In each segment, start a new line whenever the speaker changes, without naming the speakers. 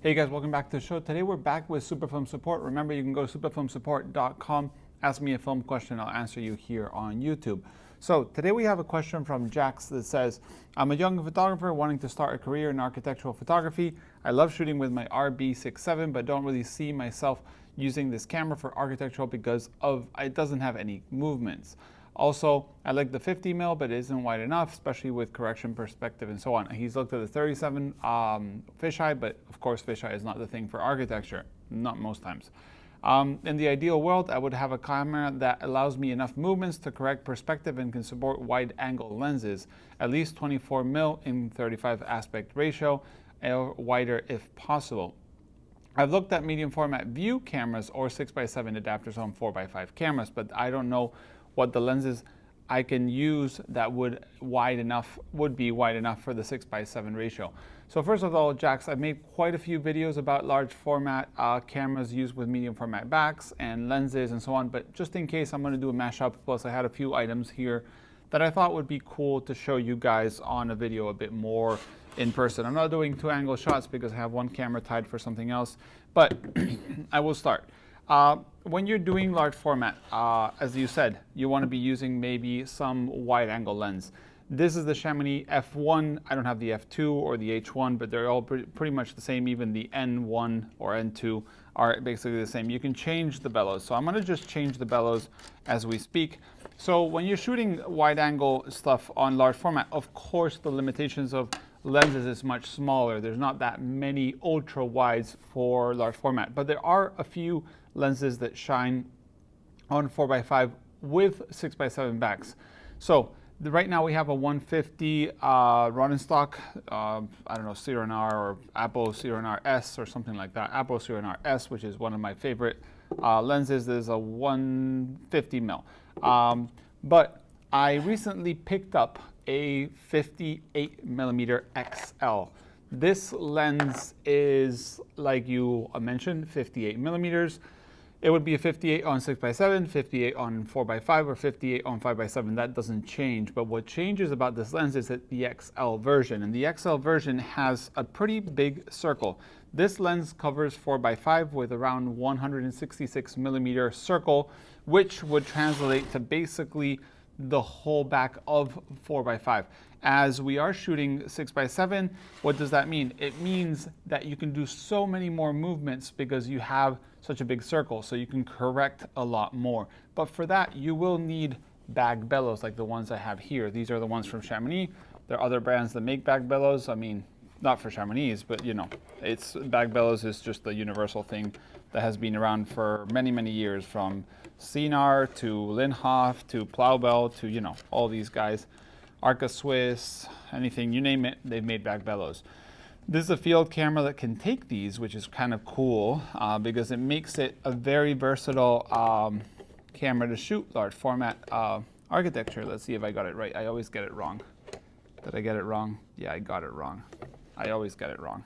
Hey guys, welcome back to the show. Today we're back with Superfilm support. Remember, you can go to superfilmsupport.com, ask me a film question, I'll answer you here on YouTube. So today we have a question from Jax that says, I'm a young photographer wanting to start a career in architectural photography. I love shooting with my RB67, but don't really see myself using this camera for architectural because it doesn't have any movements. Also, I like the 50mm, but it isn't wide enough, especially with correction perspective and so on. He's looked at the 37 fisheye, but of course fisheye is not the thing for architecture, not most times. In the ideal world, I would have a camera that allows me enough movements to correct perspective and can support wide angle lenses, at least 24mm in 35 aspect ratio, or wider if possible. I've looked at medium format view cameras or 6x7 adapters on 4x5 cameras, but I don't know what the lenses I can use that would be wide enough for the 6x7 ratio. So first of all, Jax, I've made quite a few videos about large format cameras used with medium format backs and lenses and so on, but just in case, I'm going to do a mashup. Plus I had a few items here that I thought would be cool to show you guys on a video a bit more in person. I'm not doing 2-angle shots because I have one camera tied for something else, but I will start. When you're doing large format, as you said, you want to be using maybe some wide angle lens. This is the Chamonix F1. I don't have the F2 or the H1, but they're all pretty much the same. Even the N1 or N2 are basically the same. You can change the bellows. So I'm going to just change the bellows as we speak. So when you're shooting wide angle stuff on large format, of course the limitations of lenses is much smaller. There's not that many ultra wides for large format, but there are a few lenses that shine on 4x5 with 6x7 backs. So right now we have a 150 rod and stock, I don't know, C&R or Apple C&R S or something like that. Apple C&R S, which is one of my favorite lenses. There's a 150mm. But I recently picked up a 58mm XL. This lens is, like you mentioned, 58mm. It would be a 58 on 6x7, 58 on 4x5, or 58 on 5x7. That doesn't change. But what changes about this lens is that the XL version, and the XL version has a pretty big circle. This lens covers 4x5 with around 166mm circle, which would translate to basically the whole back of 4x5. As we are shooting 6x7, what does that mean? It means that you can do so many more movements because you have such a big circle, so you can correct a lot more. But for that, you will need bag bellows like the ones I have here. These are the ones from Chamonix. There are other brands that make bag bellows. I mean, not for Chamonix, but you know, bag bellows is just the universal thing that has been around for many, many years, from C&R to Linhof to Plaubel to, you know, all these guys. Arca Swiss, anything, you name it, they've made bag bellows. This is a field camera that can take these, which is kind of cool because it makes it a very versatile camera to shoot large format architecture. Let's see if I got it right. I always get it wrong. Did I get it wrong? Yeah, I got it wrong. I always get it wrong.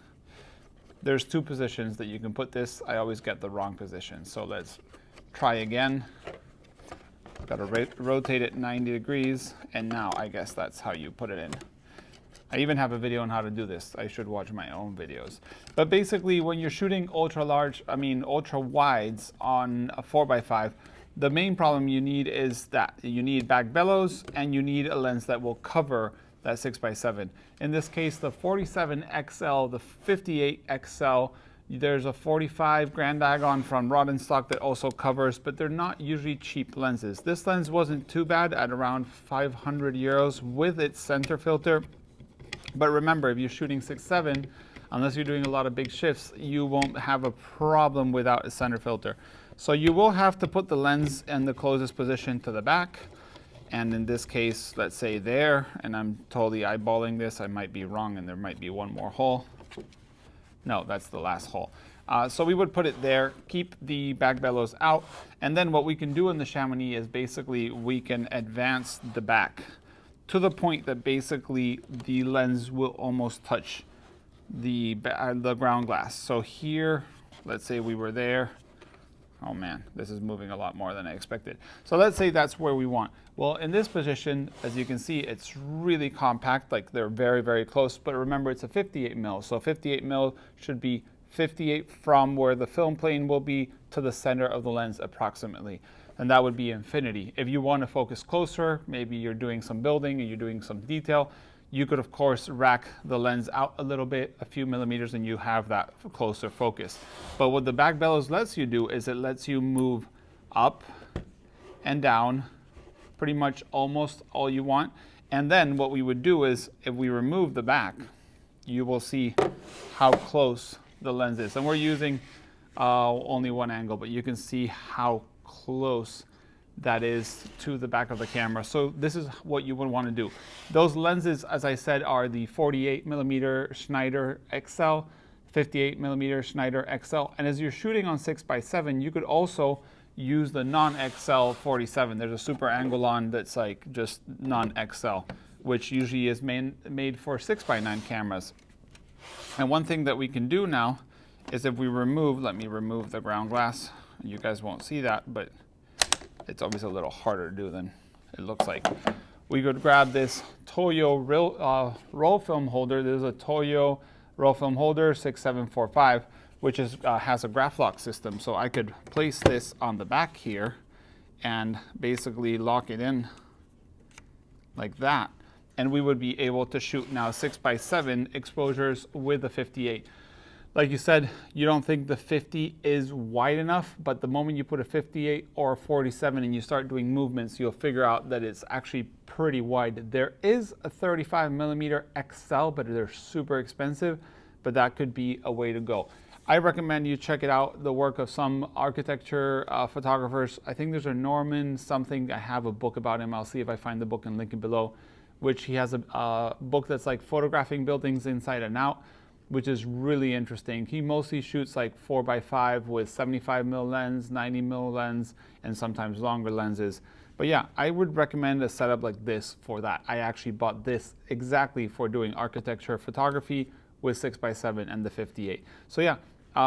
There's two positions that you can put this. I always get the wrong position. So let's try again. Got to rotate it 90 degrees, and now I guess that's how you put it in. I even have a video on how to do this. I should watch my own videos. But basically, when you're shooting ultra wides on a 4x5, the main problem you need is that you need bag bellows and you need a lens that will cover that 6x7. In this case, the 47 XL, the 58 XL, there's a 45 Grand Agon from Rod and Stock that also covers, but they're not usually cheap lenses. This lens wasn't too bad at around 500 euros with its center filter. But remember, if you're shooting 6.7, unless you're doing a lot of big shifts, you won't have a problem without a center filter. So you will have to put the lens in the closest position to the back. And in this case, let's say there, and I'm totally eyeballing this. I might be wrong, and there might be one more hole. No, that's the last hole. So we would put it there, keep the bag bellows out, and then what we can do in the Chamonix is basically we can advance the back to the point that basically the lens will almost touch the ground glass. So here, let's say we were there. Oh man, this is moving a lot more than I expected. So let's say that's where we want. Well, in this position, as you can see, it's really compact, like they're very, very close, but remember it's a 58 mil. So 58 mil should be 58 from where the film plane will be to the center of the lens approximately. And that would be infinity. If you want to focus closer, maybe you're doing some building and you're doing some detail, you could of course rack the lens out a little bit, a few millimeters, and you have that closer focus. But what the back bellows lets you do is it lets you move up and down pretty much almost all you want. And then what we would do is if we remove the back, you will see how close the lens is. And we're using only one angle, but you can see how close that is to the back of the camera. So this is what you would want to do. Those lenses, as I said, are the 48mm Schneider XL, 58mm Schneider XL. And as you're shooting on 6x7, you could also use the non-XL 47. There's a super angle on that's like just non-XL, which usually is made for 6x9 cameras. And one thing that we can do now is if we remove, let me remove the ground glass. You guys won't see that, but it's always a little harder to do than it looks like. We could grab this Toyo roll film holder. There's a Toyo roll film holder 6745, which is, has a graph lock system. So I could place this on the back here and basically lock it in like that. And we would be able to shoot now 6x7 exposures with the 58. Like you said, you don't think the 50 is wide enough, but the moment you put a 58 or a 47 and you start doing movements, you'll figure out that it's actually pretty wide. There is a 35mm XL, but they're super expensive, but that could be a way to go. I recommend you check it out, the work of some architecture photographers. I think there's a Norman something. I have a book about him. I'll see if I find the book and link it below, which he has a book that's like photographing buildings inside and out, which is really interesting. He mostly shoots like 4x5 with 75mm lens, 90mm lens, and sometimes longer lenses. But yeah, I would recommend a setup like this for that. I actually bought this exactly for doing architecture photography with 6x7 and the 58. So yeah,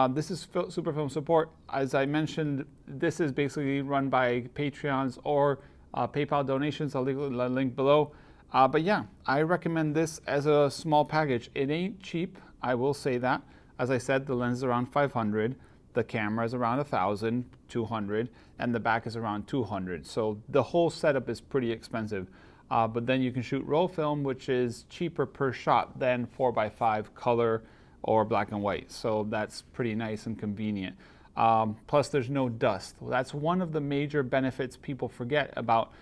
this is Superfilm Support. As I mentioned, this is basically run by Patreons or PayPal donations. I'll leave a link below. But yeah, I recommend this as a small package. It ain't cheap, I will say that. As I said, the lens is around 500, the camera is around 1,000, 200, and the back is around 200. So the whole setup is pretty expensive. But then you can shoot roll film, which is cheaper per shot than 4x5 color or black and white. So that's pretty nice and convenient. Plus there's no dust. That's one of the major benefits people forget about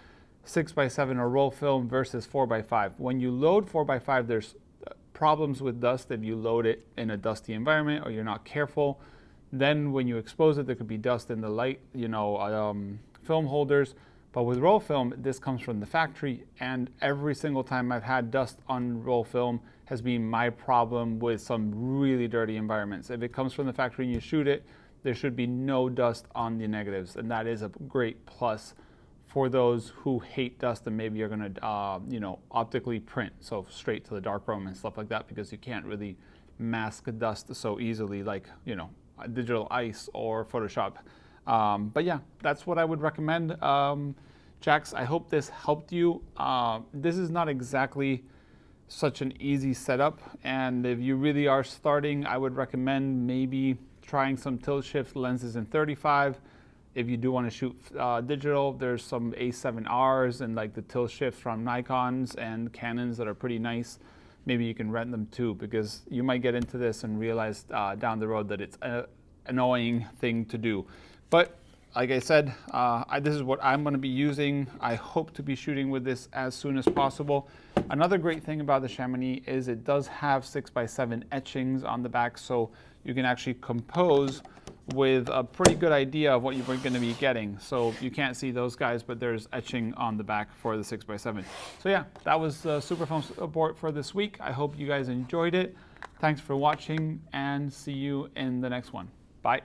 6x7 or roll film versus 4x5. When you load 4x5, there's problems with dust if you load it in a dusty environment or you're not careful. Then when you expose it, there could be dust in the light, film holders. But with roll film, this comes from the factory, and every single time I've had dust on roll film has been my problem with some really dirty environments. If it comes from the factory and you shoot it, there should be no dust on the negatives, and that is a great plus for those who hate dust and maybe you're going to, optically print, so straight to the darkroom and stuff like that, because you can't really mask dust so easily like, digital ice or Photoshop. But yeah, that's what I would recommend. Jax, I hope this helped you. This is not exactly such an easy setup, and if you really are starting, I would recommend maybe trying some tilt shift lenses in 35. If you do want to shoot digital, there's some A7Rs and like the tilt shift from Nikons and Canons that are pretty nice. Maybe you can rent them too, because you might get into this and realize down the road that it's an annoying thing to do. But like I said, this is what I'm going to be using. I hope to be shooting with this as soon as possible. Another great thing about the Chamonix is it does have 6x7 etchings on the back, so you can actually compose with a pretty good idea of what you're going to be getting. So you can't see those guys, but there's etching on the back for the 6x7. So yeah, that was Superfilm Support for this week. I hope you guys enjoyed it. Thanks for watching, and see you in the next one. Bye.